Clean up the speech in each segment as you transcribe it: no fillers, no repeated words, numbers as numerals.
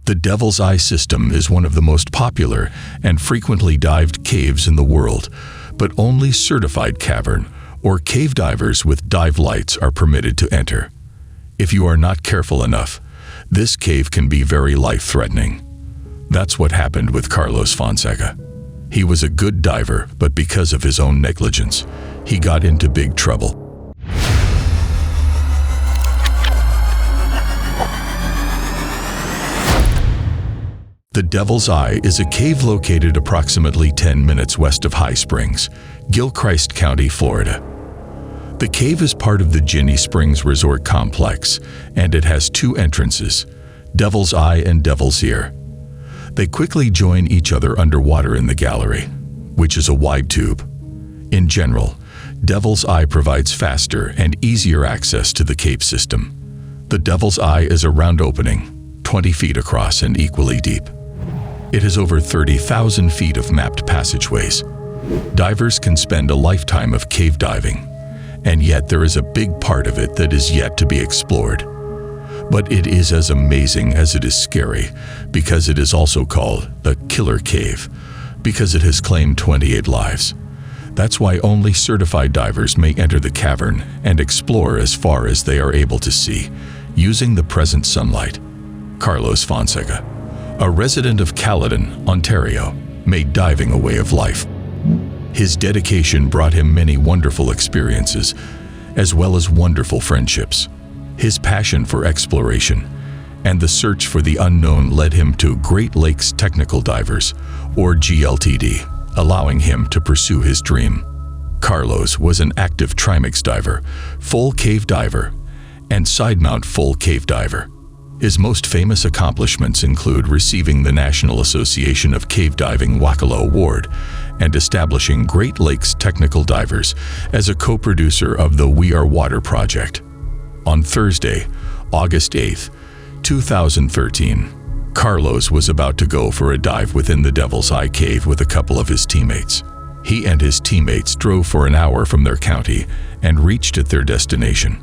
The Devil's Eye system is one of the most popular and frequently dived caves in the world, but only certified cavern or cave divers with dive lights are permitted to enter. If you are not careful enough, this cave can be very life-threatening. That's what happened with Carlos Fonseca. He was a good diver, but because of his own negligence, he got into big trouble. The Devil's Eye is a cave located approximately 10 minutes west of High Springs, Gilchrist County, Florida. The cave is part of the Ginnie Springs Resort Complex, and it has two entrances, Devil's Eye and Devil's Ear. They quickly join each other underwater in the gallery, which is a wide tube. In general, Devil's Eye provides faster and easier access to the cave system. The Devil's Eye is a round opening, 20 feet across and equally deep. It has over 30,000 feet of mapped passageways. Divers can spend a lifetime of cave diving, and yet there is a big part of it that is yet to be explored. But it is as amazing as it is scary, because it is also called the Killer Cave, because it has claimed 28 lives. That's why only certified divers may enter the cavern and explore as far as they are able to see, using the present sunlight. Carlos Fonseca, a resident of Caledon, Ontario, made diving a way of life. His dedication brought him many wonderful experiences, as well as wonderful friendships. His passion for exploration and the search for the unknown led him to Great Lakes Technical Divers, or GLTD, allowing him to pursue his dream. Carlos was an active trimix diver, full cave diver, and side mount full cave diver. His most famous accomplishments include receiving the National Association of Cave Diving Wakalo Award and establishing Great Lakes Technical Divers as a co-producer of the We Are Water project. On Thursday, August 8, 2013, Carlos was about to go for a dive within the Devil's Eye cave with a couple of his teammates. He and his teammates drove for an hour from their county and reached at their destination.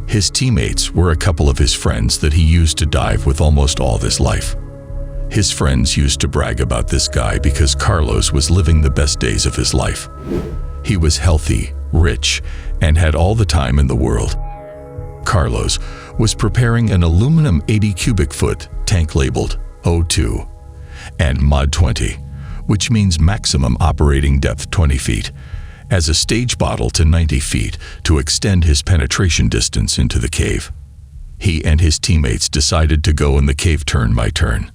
His teammates were a couple of his friends that he used to dive with almost all his life. His friends used to brag about this guy because Carlos was living the best days of his life. He was healthy, rich, and had all the time in the world. Carlos was preparing an aluminum 80 cubic foot tank labeled O2 and Mod 20, which means maximum operating depth 20 feet, as a stage bottle to 90 feet to extend his penetration distance into the cave. He and his teammates decided to go in the cave turn by turn.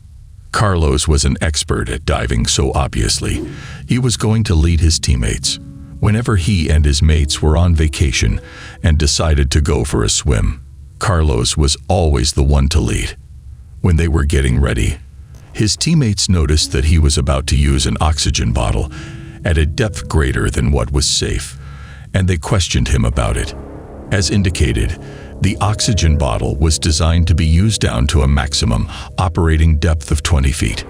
Carlos was an expert at diving, so obviously, he was going to lead his teammates whenever he and his mates were on vacation and decided to go for a swim. Carlos was always the one to lead. When they were getting ready, his teammates noticed that he was about to use an oxygen bottle at a depth greater than what was safe, and they questioned him about it. As indicated, the oxygen bottle was designed to be used down to a maximum operating depth of 20 feet.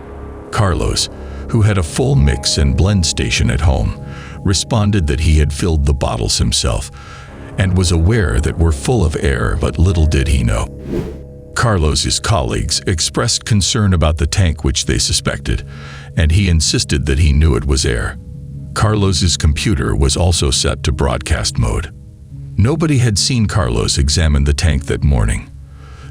Carlos, who had a full mix and blend station at home, responded that he had filled the bottles himself and was aware that were full of air, but little did he know. Carlos's colleagues expressed concern about the tank, which they suspected, and he insisted that he knew it was air. Carlos's computer was also set to broadcast mode. Nobody had seen Carlos examine the tank that morning.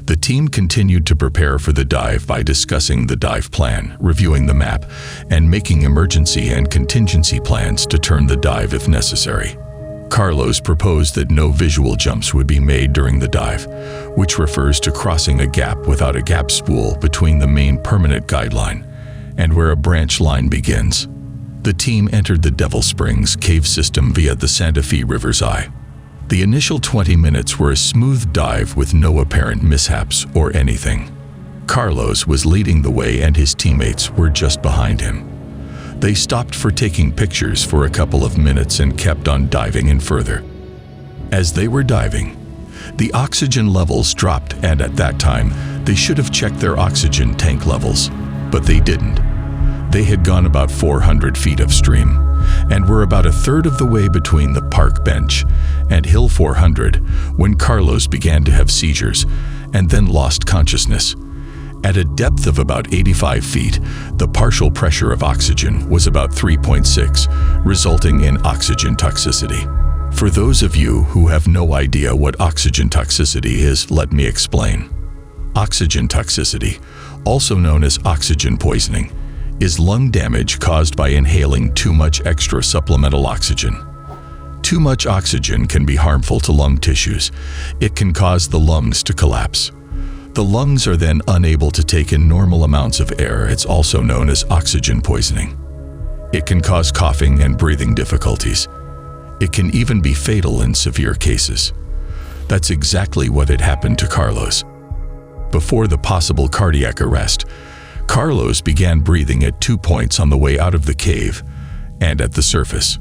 The team continued to prepare for the dive by discussing the dive plan, reviewing the map, and making emergency and contingency plans to turn the dive if necessary. Carlos proposed that no visual jumps would be made during the dive, which refers to crossing a gap without a gap spool between the main permanent guideline and where a branch line begins. The team entered the Devil Springs cave system via the Santa Fe River's Eye. The initial 20 minutes were a smooth dive with no apparent mishaps or anything. Carlos was leading the way and his teammates were just behind him. They stopped for taking pictures for a couple of minutes and kept on diving in further. As they were diving, the oxygen levels dropped, and at that time, they should have checked their oxygen tank levels, but they didn't. They had gone about 400 feet upstream and were about a third of the way between the park bench and Hill 400 when Carlos began to have seizures and then lost consciousness, At a depth of about 85 feet, the partial pressure of oxygen was about 3.6, resulting in oxygen toxicity. For those of you who have no idea what oxygen toxicity is, let me explain. Oxygen toxicity, also known as oxygen poisoning, is lung damage caused by inhaling too much extra supplemental oxygen. Too much oxygen can be harmful to lung tissues. It can cause the lungs to collapse. The lungs are then unable to take in normal amounts of air. It's also known as oxygen poisoning. It can cause coughing and breathing difficulties. It can even be fatal in severe cases. That's exactly what had happened to Carlos. Before the possible cardiac arrest, Carlos began breathing at 2 points on the way out of the cave and at the surface.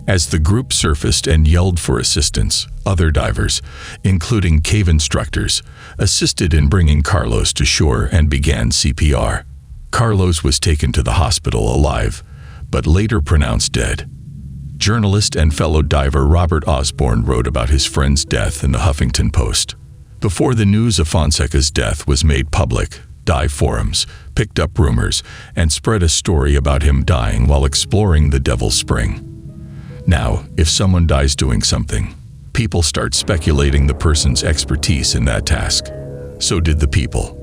As the group surfaced and yelled for assistance, other divers, including cave instructors, assisted in bringing Carlos to shore and began CPR. Carlos was taken to the hospital alive, but later pronounced dead. Journalist and fellow diver Robert Osborne wrote about his friend's death in the Huffington Post. Before the news of Fonseca's death was made public, dive forums picked up rumors and spread a story about him dying while exploring the Devil's Spring. Now, if someone dies doing something, people start speculating the person's expertise in that task. So did the people.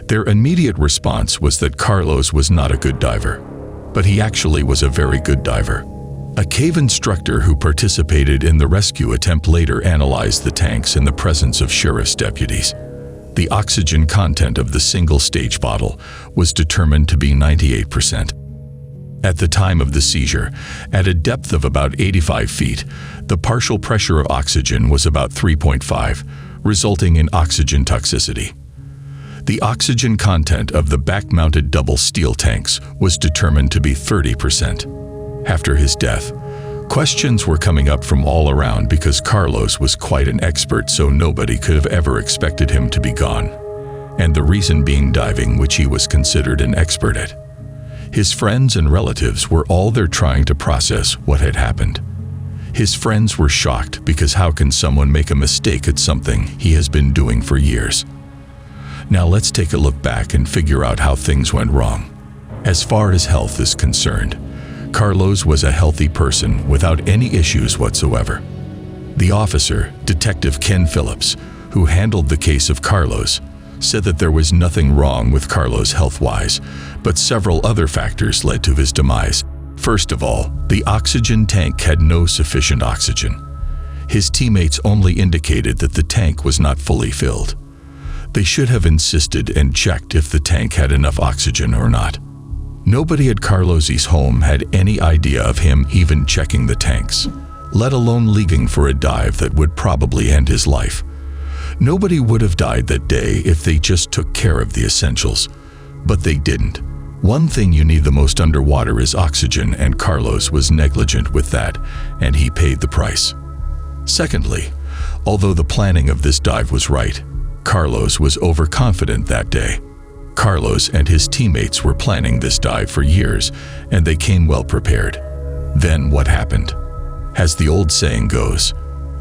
Their immediate response was that Carlos was not a good diver, but he actually was a very good diver. A cave instructor who participated in the rescue attempt later analyzed the tanks in the presence of sheriff's deputies. The oxygen content of the single-stage bottle was determined to be 98%. At the time of the seizure, at a depth of about 85 feet, the partial pressure of oxygen was about 3.5, resulting in oxygen toxicity. The oxygen content of the back-mounted double steel tanks was determined to be 30%. After his death, questions were coming up from all around because Carlos was quite an expert, so nobody could have ever expected him to be gone. And the reason being diving, which he was considered an expert at. His friends and relatives were all there trying to process what had happened. His friends were shocked because how can someone make a mistake at something he has been doing for years? Now let's take a look back and figure out how things went wrong. As far as health is concerned, Carlos was a healthy person without any issues whatsoever. The officer, Detective Ken Phillips, who handled the case of Carlos, said that there was nothing wrong with Carlos health-wise, but several other factors led to his demise. First of all, the oxygen tank had no sufficient oxygen. His teammates only indicated that the tank was not fully filled. They should have insisted and checked if the tank had enough oxygen or not. Nobody at Carlos's home had any idea of him even checking the tanks, let alone leaving for a dive that would probably end his life. Nobody would have died that day if they just took care of the essentials, but they didn't. One thing you need the most underwater is oxygen, and Carlos was negligent with that, and he paid the price. Secondly, although the planning of this dive was right, Carlos was overconfident that day. Carlos and his teammates were planning this dive for years, and they came well prepared. Then what happened? As the old saying goes,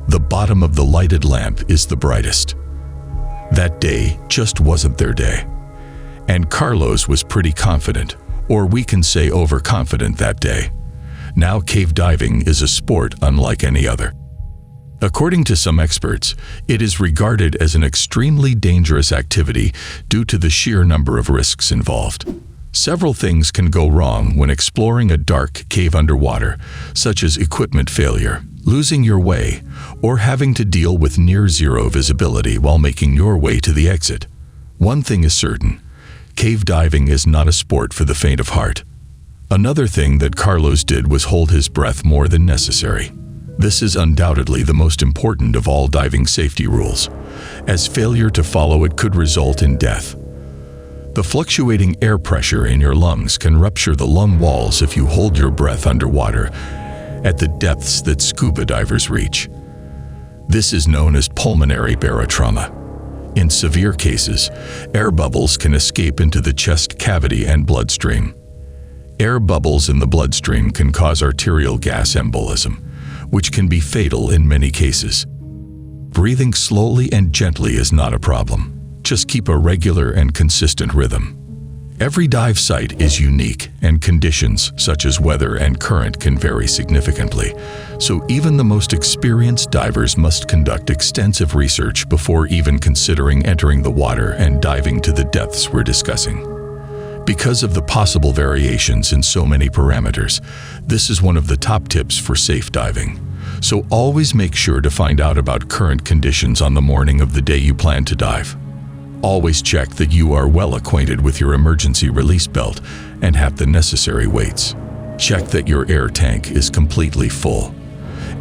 the bottom of the lighted lamp is the brightest. That day just wasn't their day. And Carlos was pretty confident, or we can say overconfident that day. Now cave diving is a sport unlike any other. According to some experts, it is regarded as an extremely dangerous activity due to the sheer number of risks involved. Several things can go wrong when exploring a dark cave underwater, such as equipment failure, losing your way, or having to deal with near-zero visibility while making your way to the exit. One thing is certain, cave diving is not a sport for the faint of heart. Another thing that Carlos did was hold his breath more than necessary. This is undoubtedly the most important of all diving safety rules, as failure to follow it could result in death. The fluctuating air pressure in your lungs can rupture the lung walls if you hold your breath underwater at the depths that scuba divers reach. This is known as pulmonary barotrauma. In severe cases, air bubbles can escape into the chest cavity and bloodstream. Air bubbles in the bloodstream can cause arterial gas embolism, which can be fatal in many cases. Breathing slowly and gently is not a problem. Just keep a regular and consistent rhythm. Every dive site is unique, and conditions such as weather and current can vary significantly. So even the most experienced divers must conduct extensive research before even considering entering the water and diving to the depths we're discussing. Because of the possible variations in so many parameters, this is one of the top tips for safe diving. So always make sure to find out about current conditions on the morning of the day you plan to dive. Always check that you are well acquainted with your emergency release belt and have the necessary weights. Check that your air tank is completely full.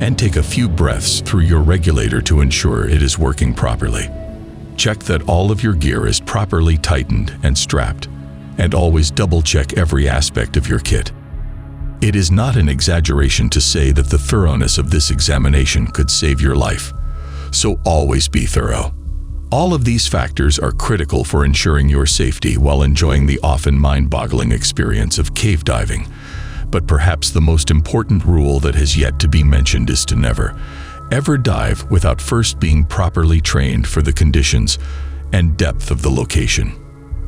And take a few breaths through your regulator to ensure it is working properly. Check that all of your gear is properly tightened and strapped, and always double-check every aspect of your kit. It is not an exaggeration to say that the thoroughness of this examination could save your life. So always be thorough. All of these factors are critical for ensuring your safety while enjoying the often mind-boggling experience of cave diving. But perhaps the most important rule that has yet to be mentioned is to never, ever dive without first being properly trained for the conditions and depth of the location.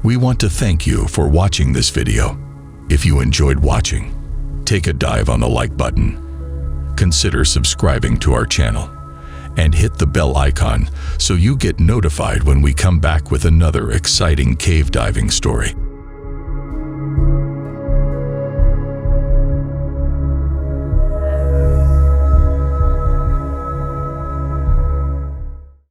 We want to thank you for watching this video. If you enjoyed watching, take a dive on the like button. Consider subscribing to our channel and hit the bell icon so you get notified when we come back with another exciting cave diving story.